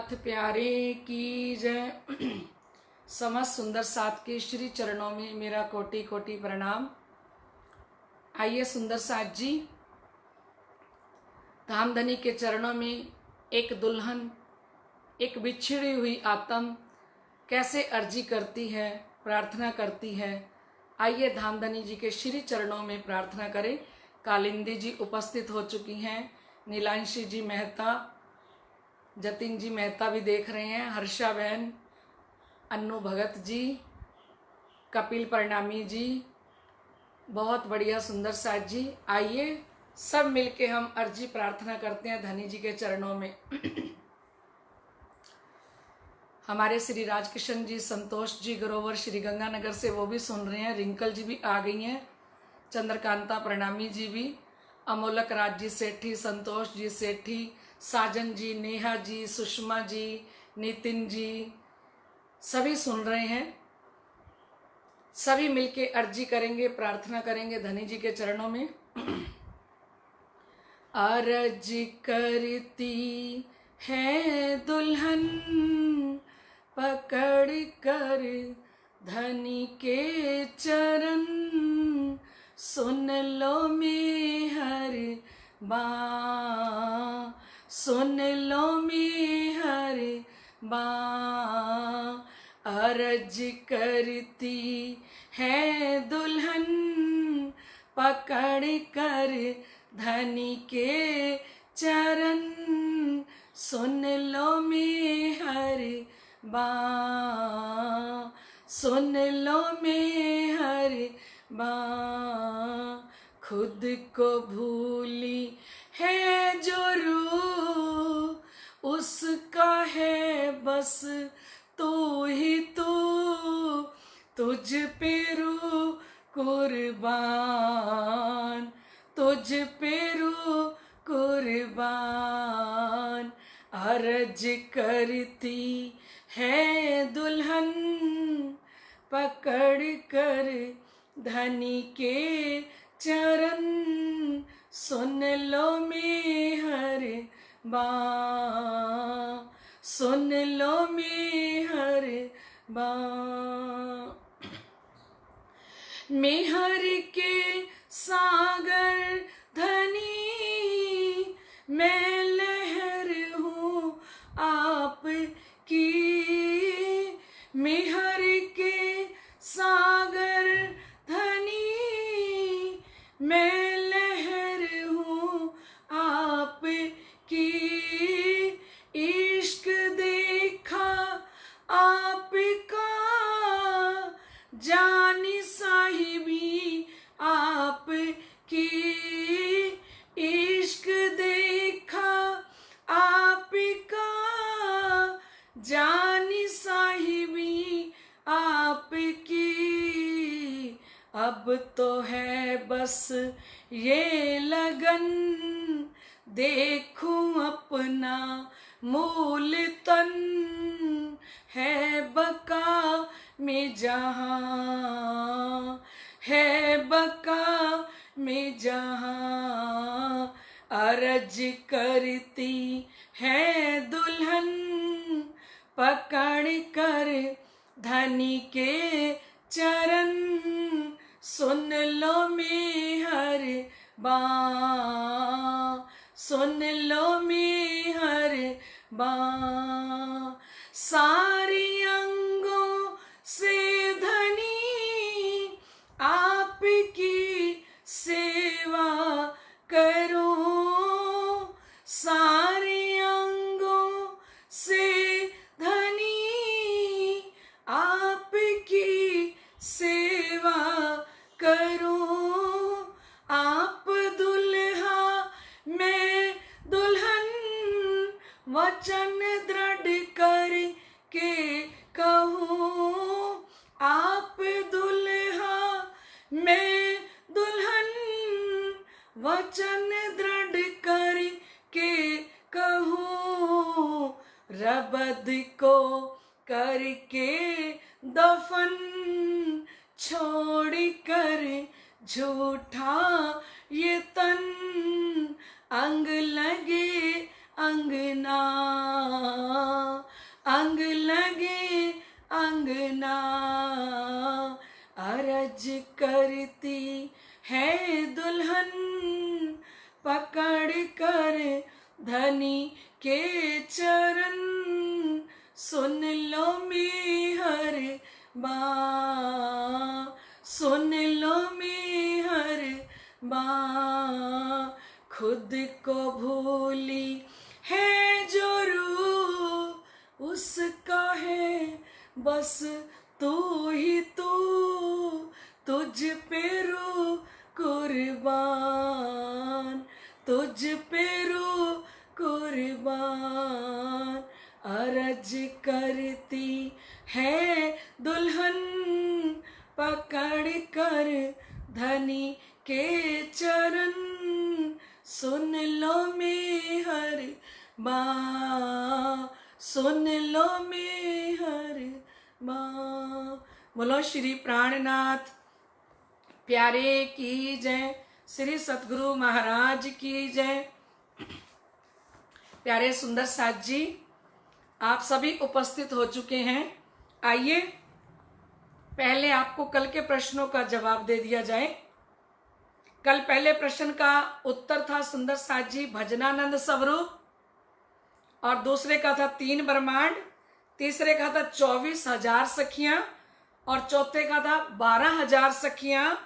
नाथ प्यारे की जय। समस्त सुंदर साथ के श्री चरणों में मेरा कोटि कोटि प्रणाम। आइए सुंदर साथ जी, धामधनी के चरणों में एक दुल्हन, एक बिछड़ी हुई आत्म कैसे अर्जी करती है, प्रार्थना करती है। आइए धामधनी जी के श्री चरणों में प्रार्थना करें। कालिंदी जी उपस्थित हो चुकी हैं, नीलांशी जी मेहता, जतिन जी मेहता भी देख रहे हैं, हर्षा बहन, अन्नू भगत जी, कपिल प्रणामी जी, बहुत बढ़िया सुंदर साथ जी। आइए सब मिलके हम अर्जी प्रार्थना करते हैं धनी जी के चरणों में। हमारे श्री राजकिशन जी, संतोष जी ग्रोवर श्री गंगानगर से वो भी सुन रहे हैं, रिंकल जी भी आ गई हैं, चंद्रकांता प्रणामी जी भी, अमोलक राज जी सेठी, संतोष जी सेठी, साजन जी, नेहा जी, सुषमा जी, नितिन जी सभी सुन रहे हैं। सभी मिलके अर्जी करेंगे, प्रार्थना करेंगे धनी जी के चरणों में। अर्ज करती है दुल्हन पकड़ कर धनी के चरण, सुन लो मेहर बाँ, सुन लो मेहर बाँ। अर्ज करती है दुल्हन पकड़ कर धनी के चरण, सुन लो मेहर बाँ, सुन लो मेहर बाँ। खुद को भूली है जो रूह, उसका है बस तू ही तू, तुझ पे रूह कुर्बान, तुझ पे रूह कुर्बान। अर्ज करती है दुल्हन पकड़ कर धनी के चरण, सुन लो मेहर बाँ, सुन लो मेहर बाँ। मेहर के सागर धनी मैं लहर हूँ आप की, मेहर के सागर धनी मैं लहर हूँ आप की। इश्क देखा आपका जानी साहिबी आप की, इश्क देखा आपका जानी साहिबी आप की। अब तो है बस ये लगन, देखूं अपना मूल तन, है बका में जहाँ, है बका में जहाँ। अर्ज करती है दुल्हन पकड़ कर धनी के चरण, सुन लो मेहर बाँ, सुन लो मेहर बाँ। सारी अंगों से धनी आपकी सेवा करूं, सारे अंगों से धनी आपकी सेवा करूं। आप दुल्हा मैं दुल्हन, वचन दृढ़ कर के कहूं। आप दुल्हा मैं दुल्हन, वचन दृढ़ कर के कहूं। रबद को करके दफन, छोड़ कर झूठा ये तन, अंग लगे अंगना, अर्ज करती है दुल्हन पकड़ कर धनी के चरण, सुन लो मेहर बाँ, सुन लो मेहर बाँ। खुद को भूली है जो रू उसका है बस तू ही तू, तुझ पे रू कुर्बान, तुझ पे रू कुर्बान। अर्ज करती है दुल्हन पकड़ कर धनी के चरण, सुन लो मेहर बाँ, सुन लो मेहर बाँ। बोलो श्री प्राणनाथ प्यारे की जय, श्री सतगुरु महाराज की जय। प्यारे सुंदर साथ जी, आप सभी उपस्थित हो चुके हैं। आइए पहले आपको कल के प्रश्नों का जवाब दे दिया जाए। कल पहले प्रश्न का उत्तर था सुंदर साथ जी भजनानंद स्वरूप, और दूसरे का था 3 ब्रह्मांड, तीसरे का था 24,000 सखियां, और चौथे का था 12,000 सखियां,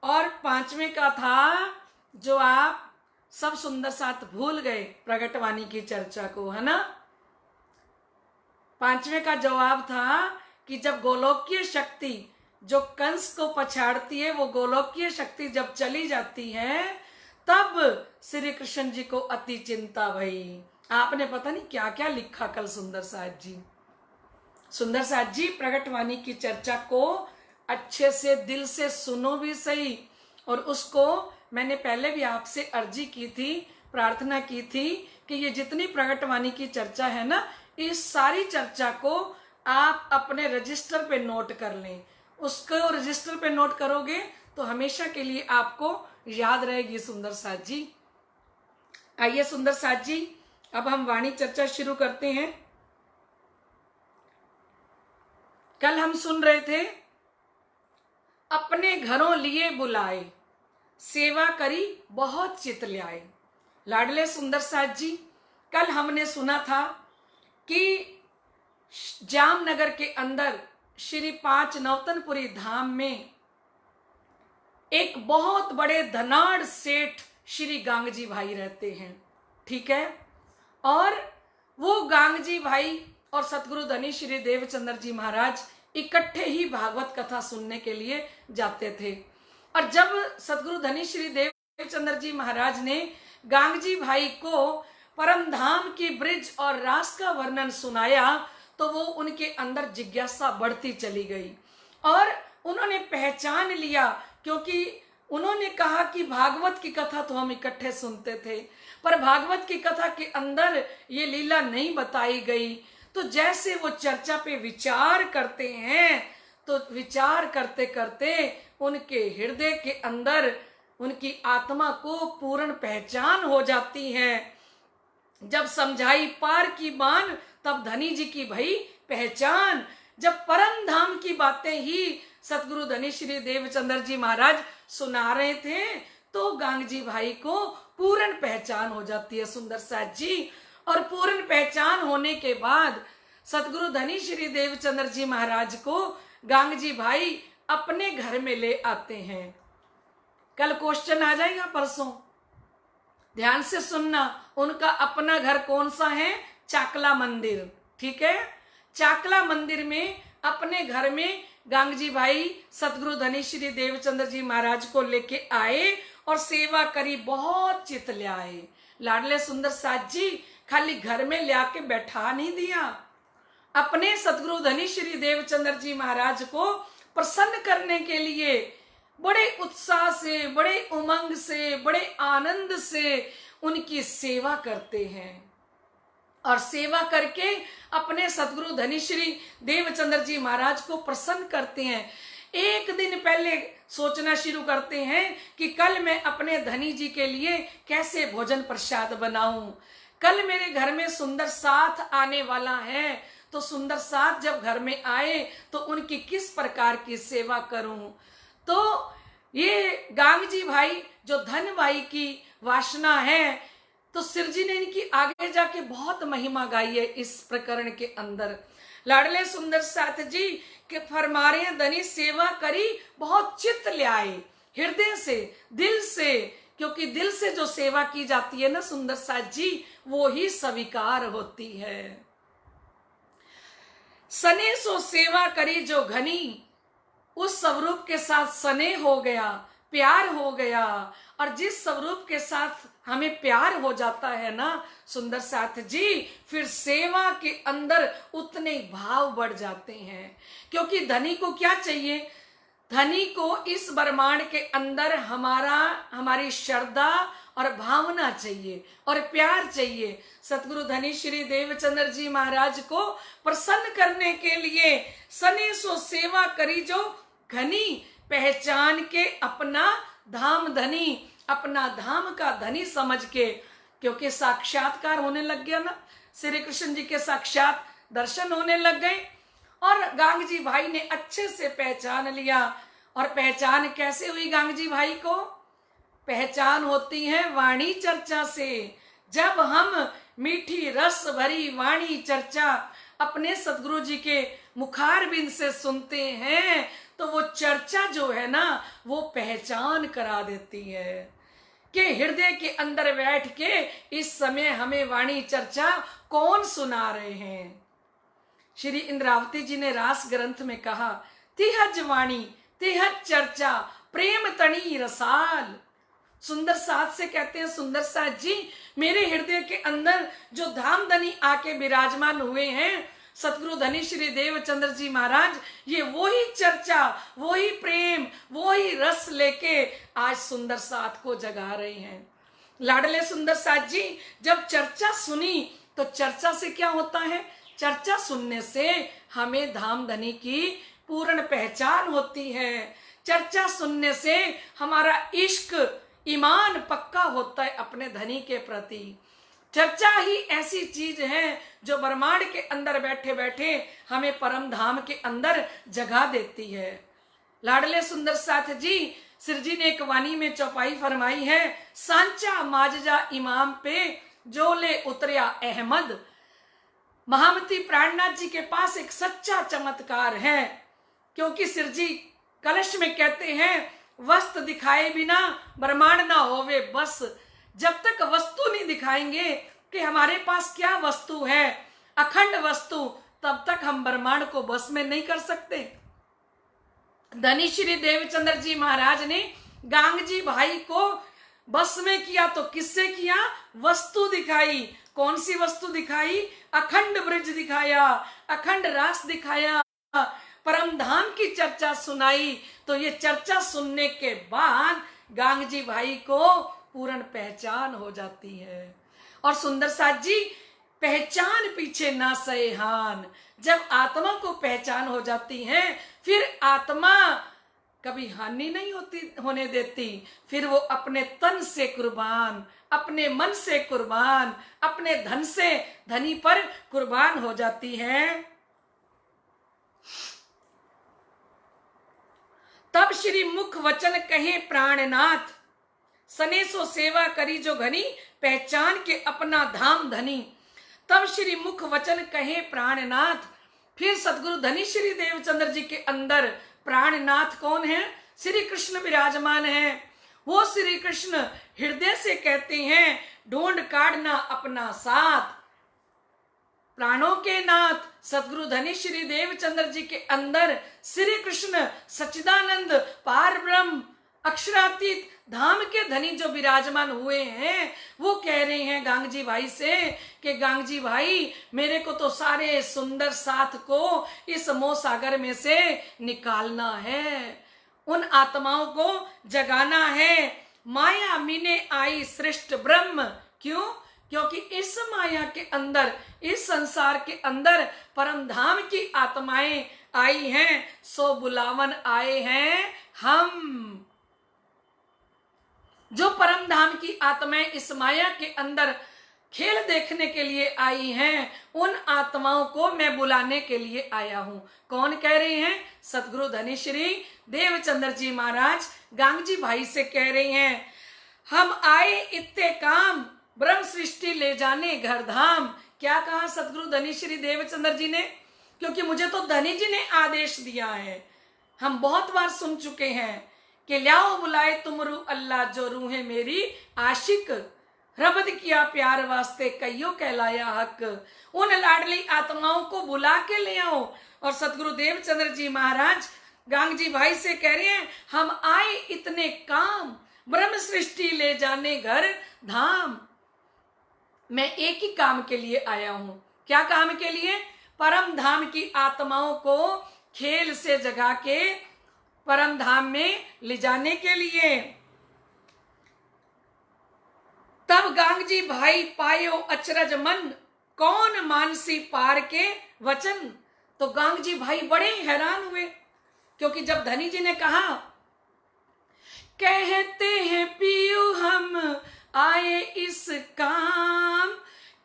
और पांचवें का था जो आप सब सुंदर साथ भूल गए प्रगटवाणी की चर्चा को, है ना। पांचवें का जवाब था कि जब गोलोकीय शक्ति जो कंस को पछाड़ती है, वो गोलोकीय शक्ति जब चली जाती है तब श्री कृष्ण जी को अति चिंता भई। आपने पता नहीं क्या क्या लिखा कल सुंदर साथ जी। सुंदर साथ जी प्रगटवाणी की चर्चा को अच्छे से दिल से सुनो भी सही, और उसको मैंने पहले भी आपसे अर्जी की थी, प्रार्थना की थी कि ये जितनी प्रगटवाणी की चर्चा है ना, इस सारी चर्चा को आप अपने रजिस्टर पे नोट कर लें। उसको रजिस्टर पे नोट करोगे तो हमेशा के लिए आपको याद रहेगी सुंदर साथ जी। आइए सुंदर साथ जी, अब हम वाणी चर्चा शुरू करते हैं। कल हम सुन रहे थे अपने घरों लिए बुलाए, सेवा करी बहुत चित ल्याए। लाडले सुंदर साथ जी, कल हमने सुना था कि जामनगर के अंदर श्री 5 नवतनपुरी धाम में एक बहुत बड़े धनाढ़ सेठ श्री गांगजी भाई रहते हैं, ठीक है। और वो गांगजी भाई और सतगुरु धनी श्री देवचंद्र जी महाराज इकट्ठे ही भागवत कथा सुनने के लिए जाते थे। और जब सतगुरु धनी श्री देवचंद्र जी महाराज ने गांगजी भाई को परम धाम की ब्रिज और रास का वर्णन सुनाया तो वो उनके अंदर जिज्ञासा बढ़ती चली गई, और उन्होंने पहचान लिया, क्योंकि उन्होंने कहा कि भागवत की कथा तो हम इकट्ठे सुनते थे, पर भागवत की कथा के अंदर ये लीला नहीं बताई गई। तो जैसे वो चर्चा पे विचार करते हैं, तो विचार करते करते उनके हृदय के अंदर उनकी आत्मा को पूर्ण पहचान हो जाती है। जब समझाई पार की बान तब धनी जी की भई पहचान। जब परम धाम की बातें ही सतगुरु धनी श्री देवचंद्र जी महाराज सुना रहे थे तो गांगजी भाई को पूर्ण पहचान हो जाती है सुंदर साथ जी। और पूर्ण पहचान होने के बाद सतगुरु धनी श्री देवचंद्र जी महाराज को गांगजी भाई अपने घर में ले आते हैं। कल क्वेश्चन आ जाएगा परसों, ध्यान से सुनना। उनका अपना घर कौन सा है? चाकला मंदिर, ठीक है। चाकला मंदिर में अपने घर में गांगजी भाई सतगुरु धनी श्री देवचंद्र जी महाराज को लेके आए और सेवा करी, बहुत चित ल्याए। लाडले सुंदर साथ जी खाली घर में ल्या के बैठा नहीं दिया, अपने सतगुरु धनी श्री देवचंद्र जी महाराज को प्रसन्न करने के लिए बड़े उत्साह से, बड़े उमंग से, बड़े आनंद से उनकी सेवा करते हैं। और सेवा करके अपने सतगुरु धनी श्री देवचंद्र जी महाराज को प्रसन्न करते हैं। एक दिन पहले सोचना शुरू करते हैं कि कल मैं अपने धनी जी के लिए कैसे भोजन प्रसाद बनाऊं, कल मेरे घर में सुंदर साथ आने वाला है, तो सुंदर साथ जब घर में आए तो उनकी किस प्रकार की सेवा करूं। तो ये गांगजी भाई जो धन भाई की वासना है, तो सिर जी ने इनकी आगे जाके बहुत महिमा गाई है इस प्रकरण के अंदर। लाडले सुंदर साथ जी के फरमारे धनी सेवा करी बहुत चित्त ले आए, हृदय से, दिल से, क्योंकि दिल से जो सेवा की जाती है ना सुंदर साथ जी, वो ही स्वीकार होती है। सने सो सेवा करी जो घनी, उस स्वरूप के साथ सने हो गया, प्यार हो गया। और जिस स्वरूप के साथ हमें प्यार हो जाता है ना सुंदर साथ जी, फिर सेवा के अंदर उतने भाव बढ़ जाते हैं। क्योंकि धनी को क्या चाहिए? धनी को इस ब्रह्मांड के अंदर हमारी श्रद्धा और भावना चाहिए और प्यार चाहिए। सतगुरु धनी श्री देवचंद्र जी महाराज को प्रसन्न करने के लिए सने सो सेवा करी जो घनी, पहचान के अपना धाम धनी, अपना धाम का धनी समझ के, क्योंकि साक्षात्कार होने लग गया ना, श्री कृष्ण जी के साक्षात दर्शन होने लग गए और गांगजी भाई ने अच्छे से पहचान लिया। और पहचान कैसे हुई गांगजी भाई को? पहचान होती है वाणी चर्चा से। जब हम मीठी रस भरी वाणी चर्चा अपने सतगुरु जी के मुखारबिंद से सुनते हैं, तो वो चर्चा जो है ना वो पहचान करा देती है कि हृदय के अंदर बैठ के इस समय हमें वाणी चर्चा कौन सुना रहे हैं। श्री इंद्रावती जी ने रास ग्रंथ में कहा, तिहज वाणी तिहज चर्चा प्रेम तणी रसाल। सुंदर साथ से कहते हैं, सुंदर साथ जी मेरे हृदय के अंदर जो धाम धनी आके विराजमान हुए हैं सतगुरु धनी श्री देवचंद्र जी महाराज, ये वही चर्चा, वही प्रेम, वही रस लेके आज सुंदर साथ को जगा रहे हैं। लाडले सुंदर साथ जी जब चर्चा सुनी, तो चर्चा से क्या होता है? चर्चा सुनने से हमें धाम धनी की पूर्ण पहचान होती है। चर्चा सुनने से हमारा इश्क, ईमान पक्का होता है अपने धनी के प्रति। चर्चा ही ऐसी चीज है जो ब्रह्मांड के अंदर बैठे बैठे हमें परम धाम के अंदर जगा देती है। लाडले सुंदर साथ जी सिर जी ने एक वाणी में चौपाई फरमाई है, सांचा माजजा इमाम पे जो ले उतरिया अहमद। महामती प्राणनाथ जी के पास एक सच्चा चमत्कार है, क्योंकि सिर जी कलश में कहते हैं, वस्तु दिखाए बिना ब्रह्मांड ना होवे बस। जब तक वस्तु नहीं दिखाएंगे कि हमारे पास क्या वस्तु है, अखंड वस्तु, तब तक हम ब्रह्मांड को बस में नहीं कर सकते। धनी श्री देवचंद्र जी महाराज ने गांगजी भाई को बस में किया तो किससे किया? वस्तु दिखाई। कौन सी वस्तु दिखाई? अखंड ब्रज दिखाया, अखंड रास दिखाया, परम धाम की चर्चा सुनाई। तो ये चर्चा सुनने के बाद गांगजी भाई को पूर्ण पहचान हो जाती है। और सुंदर साथ जी पहचान पीछे ना सहेहान। जब आत्मा को पहचान हो जाती है, फिर आत्मा कभी हानि नहीं होने देती। फिर वो अपने तन से कुर्बान, अपने मन से कुर्बान, अपने धन से धनी पर कुर्बान हो जाती है। तब श्री मुख वचन कहे प्राणनाथ, सने सो सेवा करी जो घनी, पहचान के अपना धाम धनी। तब श्री मुख वचन कहे प्राणनाथ। फिर सतगुरु धनी श्री देवचंद्र जी के अंदर प्राणनाथ कौन है? श्री कृष्ण विराजमान है। वो श्री कृष्ण हृदय से कहते हैं, ढूंढ काढ़ना अपना साथ। प्राणों के नाथ सतगुरु धनी श्री देवचंद्र जी के अंदर श्री कृष्ण सच्चिदानंद पार ब्रह्म अक्षरातीत धाम के धनी जो विराजमान हुए हैं, वो कह रहे हैं गांगजी भाई से कि गांगजी भाई मेरे को तो सारे सुंदर साथ को इस मोह सागर में से निकालना है, उन आत्माओं को जगाना है। माया मीने आई सृष्ट ब्रह्म। क्यों? क्योंकि इस माया के अंदर, इस संसार के अंदर परम धाम की आत्माएं आई हैं, सो बुलावन आए हैं हम। जो परम धाम की आत्माएं इस माया के अंदर खेल देखने के लिए आई हैं, उन आत्माओं को मैं बुलाने के लिए आया हूं। कौन कह रहे हैं? सतगुरु धनी श्री देवचंद्र जी महाराज गांगजी भाई से कह रहे हैं, हम आए इत्ते काम ब्रह्म सृष्टि ले जाने घर धाम। क्या कहा सतगुरु धनी श्री देवचंद्र जी ने? क्योंकि मुझे तो धनी जी ने आदेश दिया है। हम बहुत बार सुन चुके हैं कि ल्याओ बुलाए तुमरू अल्लाह जो रूहे मेरी आशिक, रबद किया प्यार वास्ते कईयो कहलाया हक। उन लाडली आत्माओं को बुला के ले आओ। और सतगुरु देवचंद्र जी महाराज गांगजी भाई से कह रहे हैं, हम आए इतने काम ब्रह्म सृष्टि ले जाने घर धाम। मैं एक ही काम के लिए आया हूं। क्या काम के लिए? परम धाम की आत्माओं को खेल से जगा के परम धाम में ले जाने के लिए। तब गांगजी भाई पायो अचरज मन, कौन मानसी पार के वचन। तो गांगजी भाई बड़े हैरान हुए, क्योंकि जब धनी जी ने कहा, कहते हैं पियू हम आए इस काम,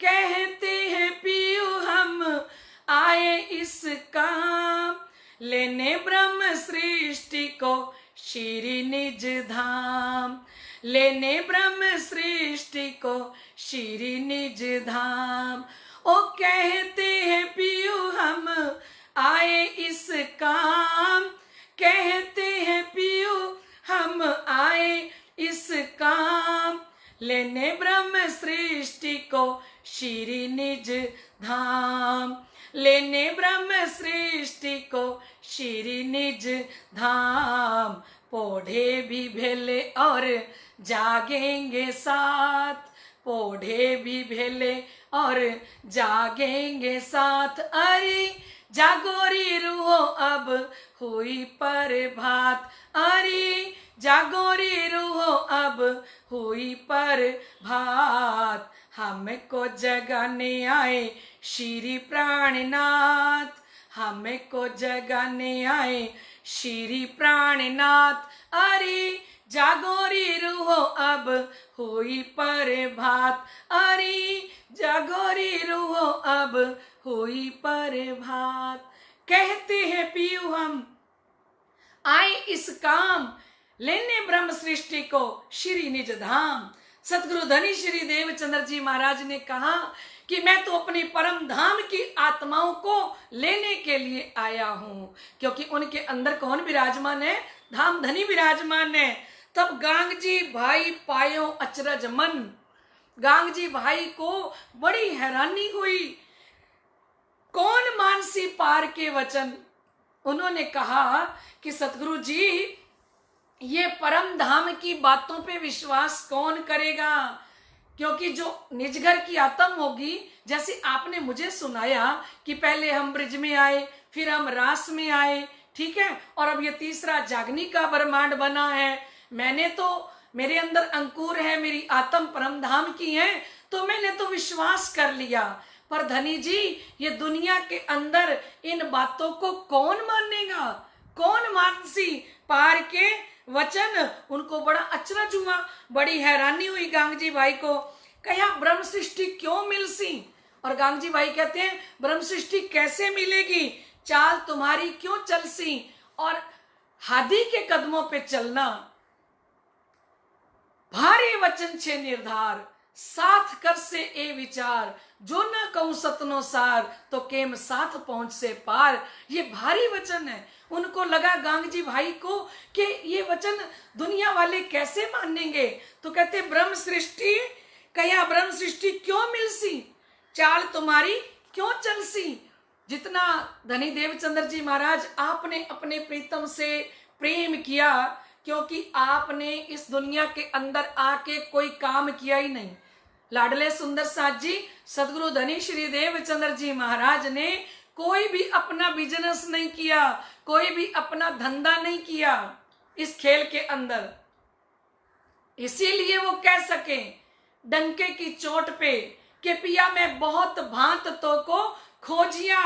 कहते हैं पियू हम आए इस काम, लेने ब्रह्म सृष्टि को श्री निज धाम, लेने ब्रह्म सृष्टि को श्री निज धाम। ओ कहते हैं पियू हम आए इस काम, कहते हैं पियू हम आए इस काम, लेने ब्रह्म सृष्टि को श्री निज धाम, लेने ब्रह्म सृष्टि को श्री निज धाम। पौधे भी भेले और जागेंगे साथ, पौधे भी भेले और जागेंगे साथ। अरे जागोरी रूहो अब हुई प्रभात, अरे जागोरी रूहो अब हुई प्रभात। हमको जगाने आए श्री प्राणनाथ, हमको जगाने आए श्री प्राणनाथ। अरे जागोरी रूहो अब हुई प्रभात, अरे जागोरी रूहो अब हुई प्रभात। कहते हैं पियू हम आए इस काम, लेने ब्रह्म सृष्टि को श्री निज धाम। सतगुरु धनी श्री देवचंद्र जी महाराज ने कहा कि मैं तो अपने परम धाम की आत्माओं को लेने के लिए आया हूं, क्योंकि उनके अंदर कौन विराजमान है? धाम धनी विराजमान है। तब गांगजी भाई पायो अचरज मन, गांगजी भाई को बड़ी हैरानी हुई। कौन मानसी पार के वचन। उन्होंने कहा कि सतगुरु जी, ये परम धाम की बातों पे विश्वास कौन करेगा? क्योंकि जो निज घर की आत्म होगी, जैसे आपने मुझे सुनाया कि पहले हम ब्रिज में आए, फिर हम रास में आए, ठीक है, और अब ये तीसरा जागनी का ब्रह्मांड बना है। मैंने तो, मेरे अंदर अंकुर है, मेरी आत्म परम धाम की है, तो मैंने तो विश्वास कर लिया। पर धनी जी, ये दुनिया के अंदर इन बातों को कौन मानेगा? कौन मानसी पार के वचन। उनको बड़ा अचरज हुआ, बड़ी हैरानी हुई गांगजी भाई को। कहा ब्रह्म सृष्टि क्यों मिलसी? और गांगजी भाई कहते हैं, ब्रह्म सृष्टि कैसे मिलेगी? चाल तुम्हारी क्यों चलसी? और हादी के कदमों पे चलना। भारी वचन छे निर्धार, साथ कर से ए विचार, जो ना कहूं सतनो सार, तो केम साथ पहुंच से पार। ये भारी वचन है। उनको लगा गांगजी भाई को कि ये वचन दुनिया वाले कैसे मानेंगे, तो कहते ब्रह्म सृष्टि, कया ब्रह्म सृष्टि क्यों मिलसी? चाल तुम्हारी क्यों चलसी? जितना धनी देवचंद्र जी महाराज आपने अपने प्रीतम से प्रेम किया, क्योंकि आपने इस दुनिया के अंदर आके कोई काम किया ही नहीं। लाडले सुंदर साथ जी, सदगुरु धनी श्री देवचंद्र जी महाराज ने कोई भी अपना बिजनेस नहीं किया, कोई भी अपना धंधा नहीं किया इस खेल के अंदर। इसीलिए वो कह सके डंके की चोट पे कि पिया मैं बहुत भांत तो को खोजिया,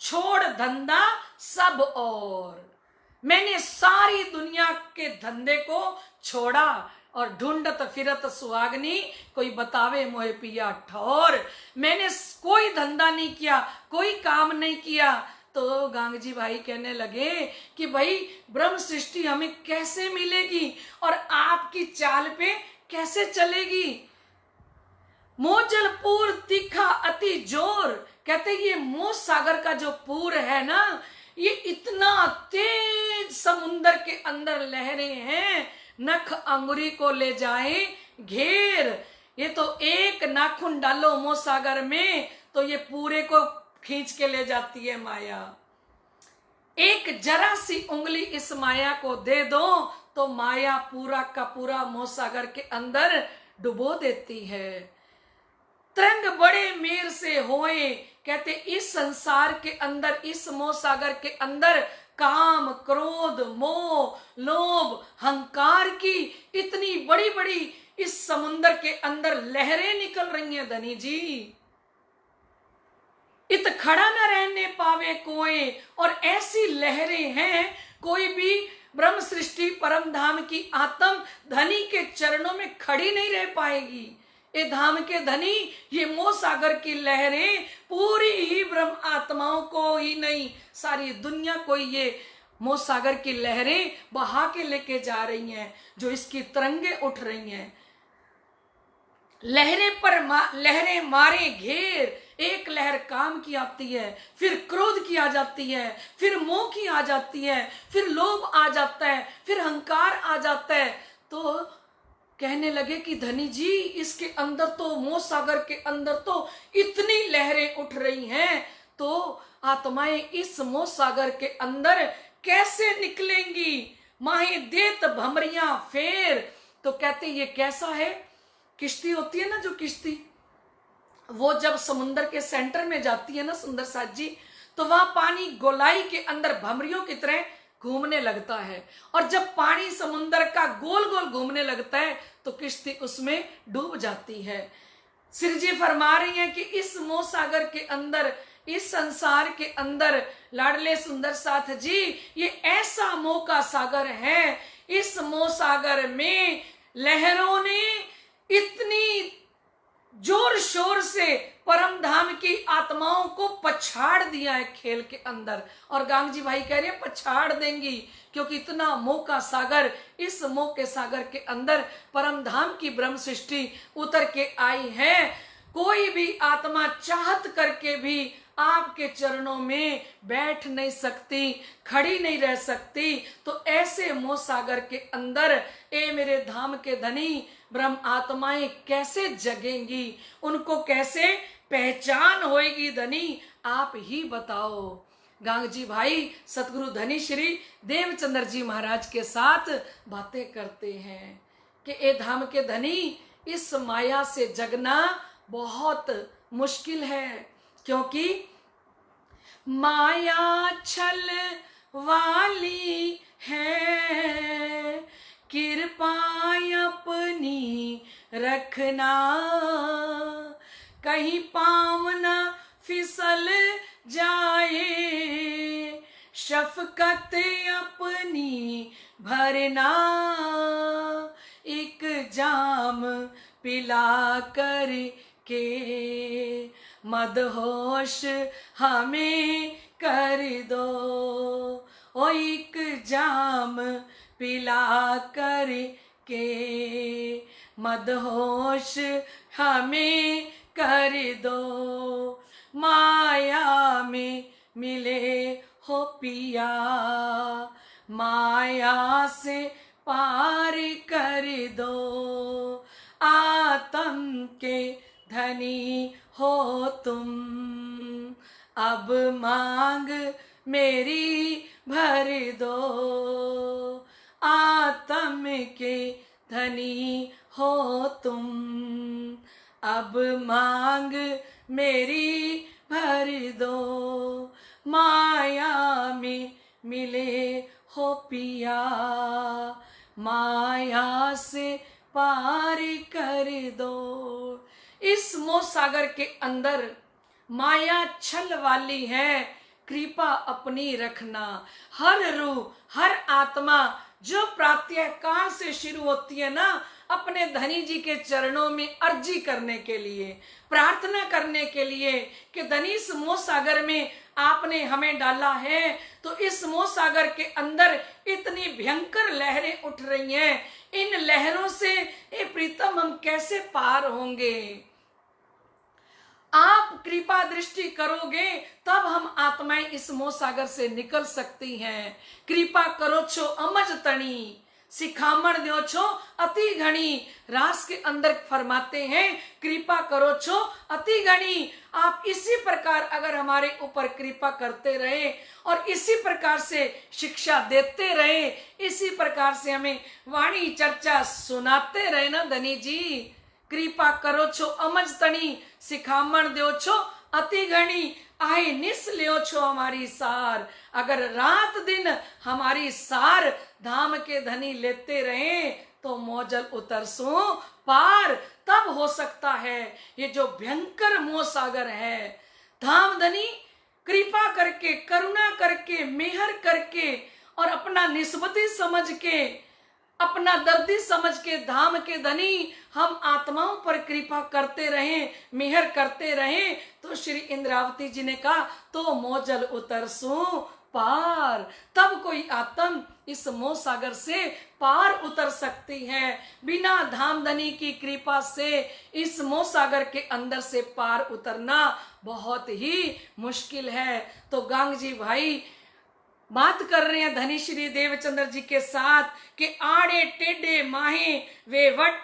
छोड़ धंधा सब और। मैंने सारी दुनिया के धंधे को छोड़ा, और ढूंढत फिरत सुहागनी, कोई बतावे मोहे पिया ठौर। मैंने कोई धंधा नहीं किया, कोई काम नहीं किया। तो गांगजी भाई कहने लगे कि भाई ब्रह्म सृष्टि हमें कैसे मिलेगी और आपकी चाल पे कैसे चलेगी। मोजलपुर तीखा अति जोर, कहते ये मोह सागर का जो पूर है ना, ये इतना तेज समुंदर के अंदर लहरें हैं, नख अंगुरी को ले जाए घेर। ये तो एक नाखून डालो मोह सागर में तो ये पूरे को खींच के ले जाती है माया। एक जरा सी उंगली इस माया को दे दो तो माया पूरा का पूरा मोह सागर के अंदर डुबो देती है। तरंग बड़े मेर से होए, कहते इस संसार के अंदर, इस मोह सागर के अंदर काम, क्रोध, मोह, लोभ, हंकार की इतनी बड़ी बड़ी इस समुंदर के अंदर लहरें निकल रही हैं धनी जी। इत खड़ा न रहने पावे कोई, और ऐसी लहरें हैं कोई भी ब्रह्म सृष्टि परम धाम की आत्म धनी के चरणों में खड़ी नहीं रह पाएगी। ये धाम के धनी, ये मोह सागर की लहरें पूरी ही ब्रह्म आत्माओं को ही नहीं, सारी दुनिया को ये मोह सागर की लहरें बहा के लेके जा रही हैं, जो इसकी तरंगे उठ रही हैं। लहरें मारे घेर, एक लहर काम की आती है, फिर क्रोध की आ जाती है, फिर मोह की आ जाती है, फिर लोभ आ जाता है, फिर अहंकार आ जाता है। तो कहने लगे कि धनी जी इसके अंदर तो, मोह सागर के अंदर तो इतनी लहरें उठ रही हैं, तो आत्माएं इस मोह सागर के अंदर कैसे निकलेंगी। माहे देत भमरियां फेर, तो कहते ये कैसा है, किश्ती होती है ना, जो किश्ती वो जब समुंदर के सेंटर में जाती है ना सुंदर साथ जी, तो वहां पानी गोलाई के अंदर भमरियों की तरह घूमने लगता है, और जब पानी समुंदर का गोल गोल घूमने लगता है तो किश्ती उसमें डूब जाती है। सिर जी फरमा रही हैं कि इस मोह सागर के अंदर, इस संसार के अंदर लाडले सुंदर साथ जी, ये ऐसा मोह का सागर है। इस मोह सागर में लहरों ने इतनी जोर शोर से परम धाम की आत्माओं को पछाड़ दिया है खेल के अंदर। और गांगजी भाई कह रहे हैं पछाड़ देंगी, क्योंकि इतना मोह का सागर, इस मोह के सागर के अंदर परम धाम की ब्रह्म सृष्टि उतर के आई है। कोई भी आत्मा चाहत करके भी आपके चरणों में बैठ नहीं सकती, खड़ी नहीं रह सकती। तो ऐसे मोह सागर के अंदर ए मेरे धाम के धनी ब्रह्म आत्माएं कैसे जगेंगी, उनको कैसे पहचान होएगी धनी, आप ही बताओ। गांगजी भाई सतगुरु धनी श्री देवचंद्र जी महाराज के साथ बातें करते हैं कि ए धाम के धनी, इस माया से जगना बहुत मुश्किल है, क्योंकि माया छल वाली है, कृपा अपनी रखना, कहीं पाँव न फिसल जाए, शफकत अपनी भरना, एक जाम पिला कर के मदहोश हमें कर दो, ओ एक जाम पिला कर के मदहोश हमें कर दो, माया में मिले हो पिया, माया से पार कर दो, आत्म के धनी हो तुम, अब मांग मेरी भर दो, आत्म के धनी हो तुम, अब मांग मेरी भर दो, माया में मिले हो पिया, माया से पार कर दो। इस मोह सागर के अंदर माया छल वाली है, कृपा अपनी रखना। हर रूह, हर आत्मा जो प्रातः काल से शुरू होती है ना, अपने धनी जी के चरणों में अर्जी करने के लिए, प्रार्थना करने के लिए कि धनी इस मोह सागर में आपने हमें डाला है, तो इस मोह सागर के अंदर इतनी भयंकर लहरें उठ रही हैं, इन लहरों से ए प्रीतम हम कैसे पार होंगे। आप कृपा दृष्टि करोगे तब हम आत्माएं इस मोह सागर से निकल सकती हैं। कृपा करो छो अमज तणी, सिखामण दो छो अति घनी। रास के अंदर फरमाते हैं कृपा करो छो अति घनी। आप इसी प्रकार अगर हमारे ऊपर कृपा करते रहे और इसी प्रकार से शिक्षा देते रहे, इसी प्रकार से हमें वाणी चर्चा सुनाते रहे ना धनी जी, कृपा करो छो अमज तणी, सिखामण दो छो अति घनी। आए निस लियो छो हमारी सार। अगर रात दिन हमारी सार धाम के धनी लेते रहे तो मोजल उतरसो पार। तब हो सकता है ये जो भयंकर मोह सागर है, धाम धनी कृपा करके, करुणा करके, मेहर करके और अपना निस्बती समझ के, अपना दर्दी समझ के धाम के धनी हम आत्माओं पर कृपा करते रहें, मेहर करते रहें, तो श्री इंद्रावती जी ने कहा तो मोजल उतरसू पार। तब कोई आत्म इस मोह सागर से पार उतर सकती है। बिना धाम धनी की कृपा से इस मोह सागर के अंदर से पार उतरना बहुत ही मुश्किल है। तो गांग जी भाई बात कर रहे हैं धनी श्री देवचंद्र जी के साथ कि आड़े टेढ़े माहे वे वट।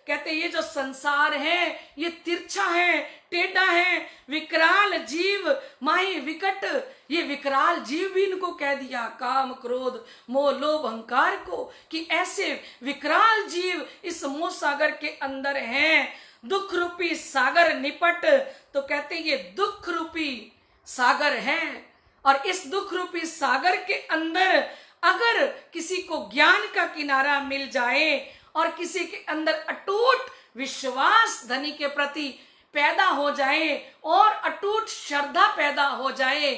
कहते ये जो संसार है ये तिरछा है, टेढ़ा है, विकराल जीव माहे विकट। ये विकराल जीव भी इनको कह दिया, काम क्रोध मोह लोभ अहंकार को, कि ऐसे विकराल जीव इस मोह सागर के अंदर हैं। दुख रूपी सागर निपट। तो कहते ये दुख रूपी सागर है और इस दुख रूपी सागर के अंदर अगर किसी को ज्ञान का किनारा मिल जाए और किसी के अंदर अटूट विश्वास धनी के प्रति पैदा हो जाए और अटूट श्रद्धा पैदा हो जाए,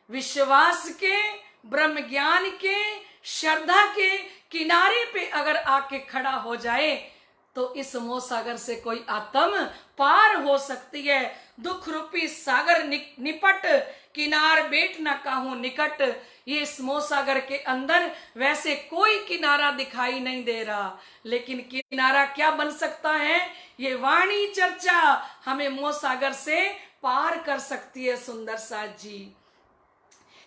विश्वास के, ब्रह्म ज्ञान के, श्रद्धा के किनारे पे अगर आके खड़ा हो जाए तो इस मोह सागर से कोई आत्म पार हो सकती है। दुख रूपी सागर निपट, किनार बैठ न काहू निकट। ये इस मोह सागर के अंदर वैसे कोई किनारा दिखाई नहीं दे रहा, लेकिन किनारा क्या बन सकता है? ये वाणी चर्चा हमें मोह सागर से पार कर सकती है। सुंदर साथ जी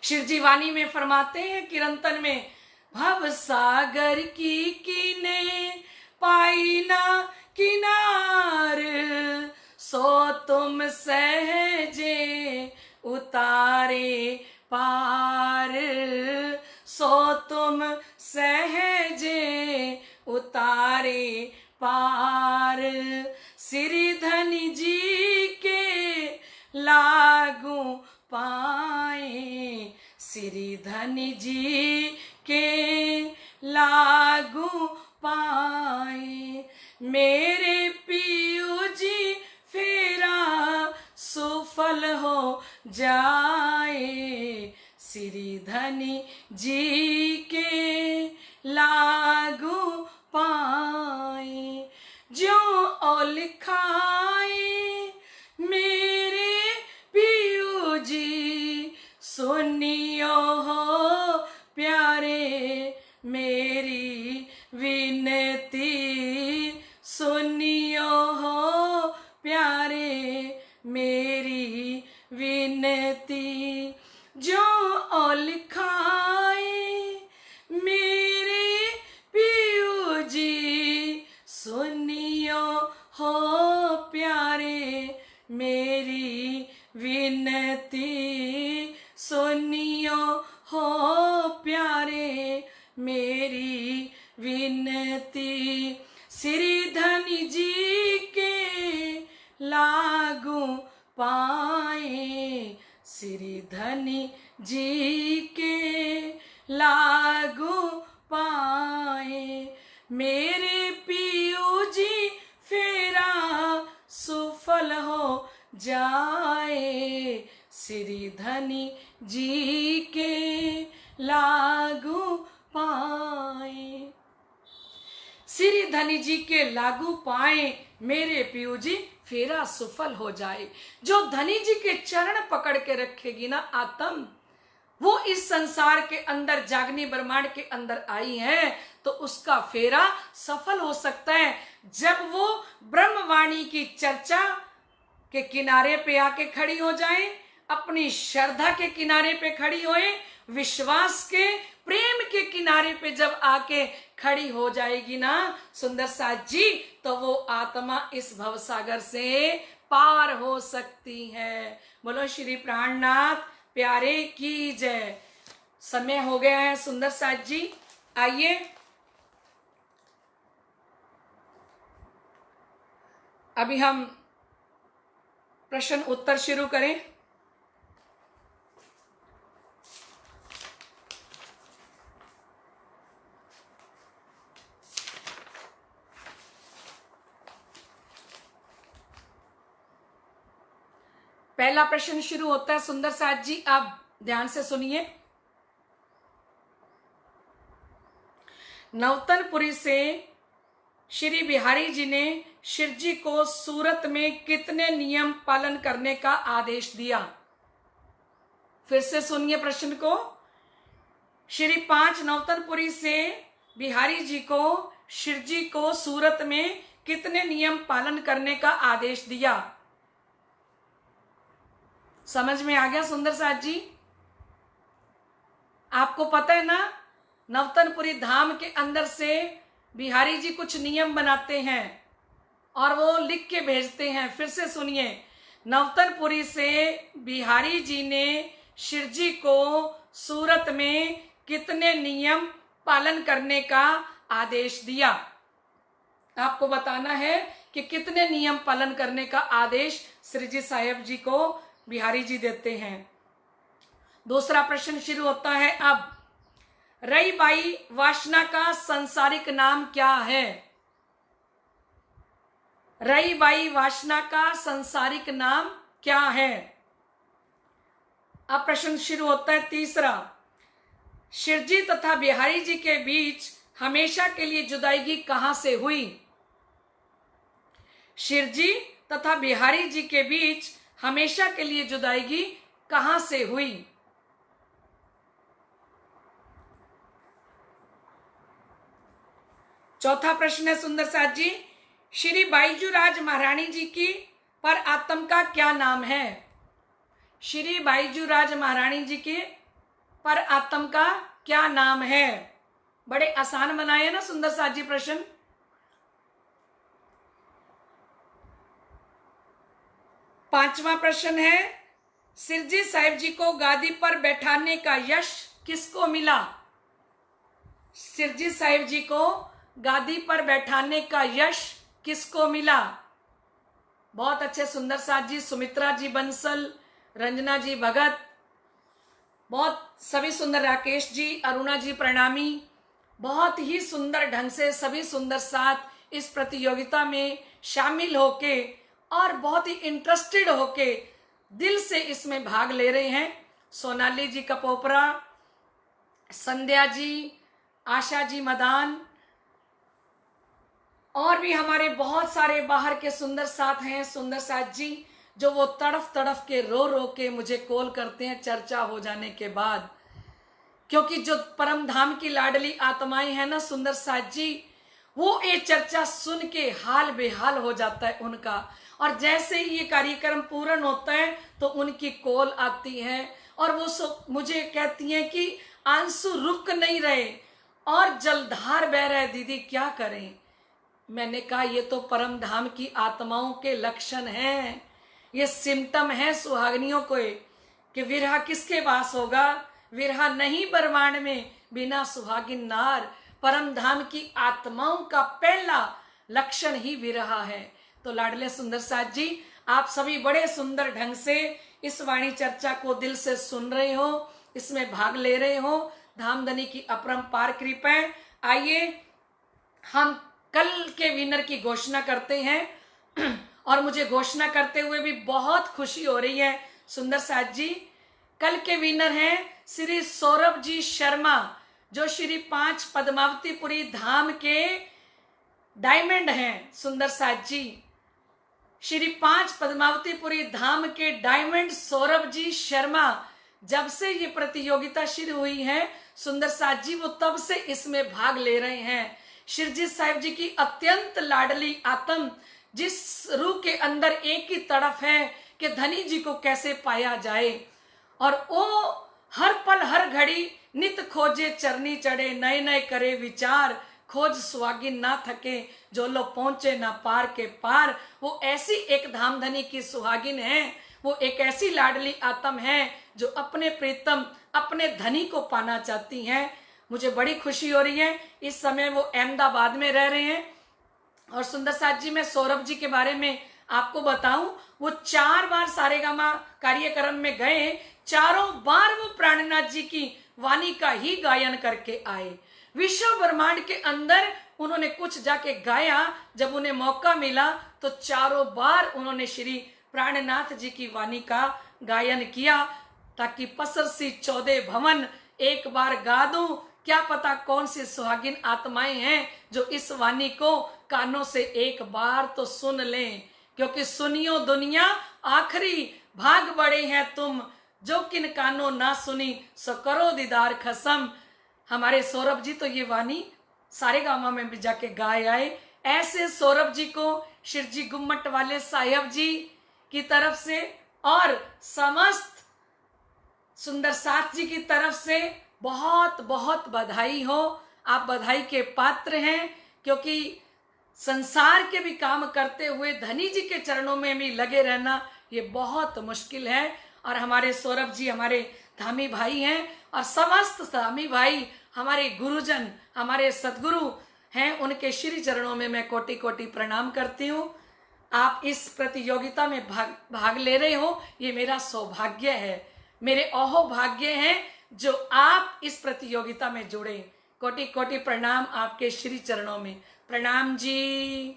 शिव जी वाणी में फरमाते हैं कीर्तन में, भव सागर की कीने पाई ना किनार, सो तुम सहजे उतारे पार, सो तुम सहजे उतारे पार। श्री धनी जी के लागू पाए, श्री धनी जी के लागू पाए। मेरे पियू जी फेरा सुफल हो जाए, श्री धनी जी के लागू पाए। जो ओ लिखाए मेरे पियू जी, सुनियो हो प्यारे मेरी विनती, सुनियो हो प्यारे मेरी विनती। जो ओ लिखाए मेरे पियू जी, सुनियो हो प्यारे मेरी विनती, सुनियो हो प्यारे मेरी विनती। श्री धनी जी के लागू पाए, श्री धनी जी के लागू पाए। मेरे पियू जी फेरा सुफल हो जाए, श्री धनी जी के लागू पाए। श्री धनी जी के लागू पाए, मेरे पियू जी फेरा सफल हो जाए। जो धनी जी के चरण पकड़ के रखेगी ना आत्म, वो इस संसार के अंदर, जागनी ब्रह्मांड के अंदर आई है, तो उसका फेरा सफल हो सकता है। जब वो ब्रह्मवाणी की चर्चा के किनारे पे आके खड़ी हो जाए, अपनी श्रद्धा के किनारे पे खड़ी होए, विश्वास के, प्रेम के किनारे पे जब आके खड़ी हो जाएगी ना सुंदर साथ जी, तो वो आत्मा इस भवसागर से पार हो सकती है। बोलो श्री प्राणनाथ प्यारे की जय। समय हो गया है सुंदर साथ जी, आइए अभी हम प्रश्न उत्तर शुरू करें। पहला प्रश्न शुरू होता है सुंदर साथ जी, आप ध्यान से सुनिए। नवतनपुरी से श्री बिहारी जी ने शिव जी को सूरत में कितने नियम पालन करने का आदेश दिया? फिर से सुनिए प्रश्न को। श्री 5 नवतनपुरी से बिहारी जी को शिव जी को सूरत में कितने नियम पालन करने का आदेश दिया? समझ में आ गया सुंदर साथ जी? आपको पता है ना, नवतनपुरी धाम के अंदर से बिहारी जी कुछ नियम बनाते हैं और वो लिख के भेजते हैं। फिर से सुनिए, नवतनपुरी से बिहारी जी ने शिव जी को सूरत में कितने नियम पालन करने का आदेश दिया? आपको बताना है कि कितने नियम पालन करने का आदेश श्री जी साहेब जी को बिहारी जी देते हैं। दूसरा प्रश्न शुरू होता है अब। रई बाई वासना का सांसारिक नाम क्या है? रई बाई वासना का सांसारिक नाम क्या है? अब प्रश्न शुरू होता है तीसरा। शिवजी तथा बिहारी जी के बीच हमेशा के लिए जुदाईगी कहां से हुई? शिवजी तथा बिहारी जी के बीच हमेशा के लिए जुदाईगी कहां से हुई? चौथा प्रश्न है सुंदर साथ जी, श्री बाईजू राज महारानी जी की पर आत्म का क्या नाम है? श्री बाईजू राज महारानी जी के पर आत्म का क्या नाम है? बड़े आसान बनाए ना सुंदर साथ जी प्रश्न। पांचवा प्रश्न है, सिरजी साहिब जी को गादी पर बैठाने का यश किसको मिला? सिरजी साहिब जी को गादी पर बैठाने का यश किसको मिला? बहुत अच्छे सुंदर साथ जी, सुमित्रा जी बंसल, रंजना जी भगत, बहुत सभी सुंदर, राकेश जी, अरुणा जी प्रणामी, बहुत ही सुंदर ढंग से सभी सुंदर साथ इस प्रतियोगिता में शामिल होके और बहुत ही इंटरेस्टेड होके दिल से इसमें भाग ले रहे हैं। सोनाली जी कपोपरा, संध्या जी, आशा जी मदान, और भी हमारे बहुत सारे बाहर के सुंदर साथ हैं, सुंदर साथ जी, जो वो तड़फ तड़फ के रो रो के मुझे कॉल करते हैं चर्चा हो जाने के बाद। क्योंकि जो परम धाम की लाडली आत्माएं हैं ना सुंदर साथ जी, वो ये चर्चा सुन के हाल बेहाल हो जाता है उनका। और जैसे ही ये कार्यक्रम पूर्ण होता है तो उनकी कॉल आती है और वो मुझे कहती हैं कि आंसू रुक नहीं रहे और जलधार बह रहे, दीदी क्या करें? मैंने कहा ये तो परम धाम की आत्माओं के लक्षण हैं, ये सिम्टम है सुहागनियों को कि विरह किसके पास होगा? विरह नहीं ब्रह्मांड में बिना सुहागिन नार। परम धाम की आत्माओं का पहला लक्षण ही विरह है। तो लाडले सुंदर साथ जी, आप सभी बड़े सुंदर ढंग से इस वाणी चर्चा को दिल से सुन रहे हो, इसमें भाग ले रहे हो। धामधनी की अपरंपार कृपा है। आइए हम कल के विनर की घोषणा करते हैं और मुझे घोषणा करते हुए भी बहुत खुशी हो रही है सुंदर साथ जी। कल के विनर हैं श्री सौरभ जी शर्मा, जो श्री 5 पद्मावतीपुरी धाम के डायमंड हैं सुंदर साथ जी, श्री 5 पद्मावतीपुरी धाम के डायमंड सौरभ जी शर्मा। जब से ये प्रतियोगिता शुरू हुई है सुंदर साथ जी, वो तब से इसमें भाग ले रहे हैं। शिरजी साहिब जी की अत्यंत लाडली आत्म, जिस रूह के अंदर एक ही तड़फ है कि धनी जी को कैसे पाया जाए, और वो हर पल हर घड़ी नित खोजे चरनी चढ़े, नए नए करे विचार, खोज सुहागिन ना थके जो लोग पहुंचे ना पार के पार। वो ऐसी एक धामधनी की सुहागिन है, वो एक ऐसी लाडली आत्म है जो अपने प्रीतम अपने धनी को पाना चाहती हैं। मुझे बड़ी खुशी हो रही है, इस समय वो अहमदाबाद में रह रहे हैं। और सुंदर साथ जी, मैं सौरभ जी के बारे में आपको बताऊं, वो 4 बार सारेगामा कार्यक्रम में गए, चारों बार वो प्राणनाथ जी की वाणी का ही गायन करके आए। विश्व ब्रह्मांड के अंदर उन्होंने कुछ जाके गाया, जब उन्हें मौका मिला तो चारों बार उन्होंने श्री प्राणनाथ जी की वाणी का गायन किया, ताकि पसर सी 14 भवन एक बार गा दूं। क्या पता कौन सी सुहागिन आत्माएं हैं जो इस वाणी को कानों से एक बार तो सुन लें, क्योंकि सुनियो दुनिया आखिरी भाग बड़े हैं तुम, जो किन कानों ना सुनी सो करो दीदार खसम। हमारे सौरभ जी तो ये वाणी सारेगामा में भी जाके गाए आए। ऐसे सौरभ जी को शिरजी गुम्मट वाले साहिब जी की तरफ से और समस्त सुंदर साथ जी की तरफ से बहुत बहुत बधाई हो। आप बधाई के पात्र हैं, क्योंकि संसार के भी काम करते हुए धनी जी के चरणों में भी लगे रहना ये बहुत मुश्किल है। और हमारे सौरभ जी हमारे धामी भाई हैं, और समस्त धामी भाई हमारे गुरुजन, हमारे सदगुरु हैं, उनके श्री चरणों में मैं कोटि कोटि प्रणाम करती हूँ। आप इस प्रतियोगिता में भाग ले रहे हो, ये मेरा सौभाग्य है, मेरे अहो भाग्य हैं जो आप इस प्रतियोगिता में जुड़े। कोटि कोटि प्रणाम आपके श्री चरणों में। प्रणाम जी।